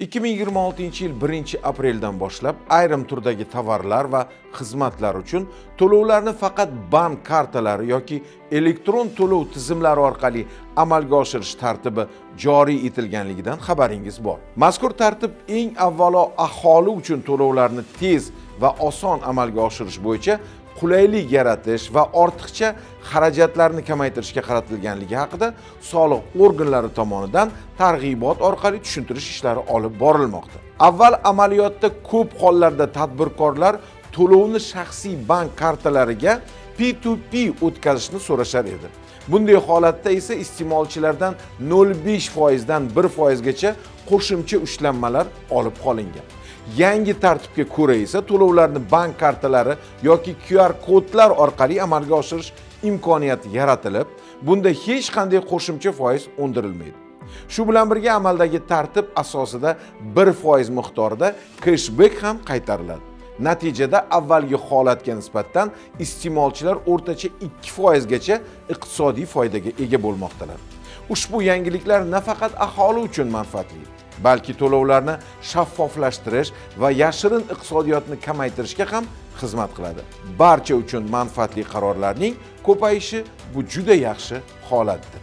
2026 yil 1-apreldan boshlab ayrim turdagi tovarlar va xizmatlar uchun to'lovlarni faqat bank kartalari yoki elektron to'lov tizimlari orqali amalga oshirish tartibi joriy etilganligidan xabaringiz bor. Mazkur tartib eng avvalo aholi uchun to'lovlarni tez va oson amalga oshirish bo'yicha qulaylik yaratish va ortiqcha xarajatlarni kamaytirishga qaratilganligi haqida soliq organlari tomonidan targ'ibot orqali tushuntirish ishlari olib borilmoqda. Avval amaliyotda ko'p hollarda tadbirkorlar to'lovni shaxsiy bank kartalariga P2P o'tkazishni so'rashar edi. Bunday holatda esa iste'molchilardan 0.5% dan 1% gacha qo'shimcha ushlanmalar olib qolingan. Yangi tartibga ko'ra esa to'lovlarni bank kartalari yoki QR kodlar orqali amalga oshirish imkoniyati yaratilib, bunda hech qanday qo'shimcha foiz undirilmaydi. Shu bilan birga amaldagi tartib asosida 1% miqdorida cashback ham qaytariladi. Natijada avvalgi holatga nisbatan iste'molchilar o'rtacha 2% gacha iqtisodiy foydaga ega bo'lmoqdalar. Ushbu yangiliklar nafaqat aholi uchun manfaatli, balki to'lovlarni shaffoflashtirish va yashirin iqtisodiyotni kamaytirishga ham xizmat qiladi. Barcha uchun manfaatli qarorlarning ko'payishi bu juda yaxshi holatdir.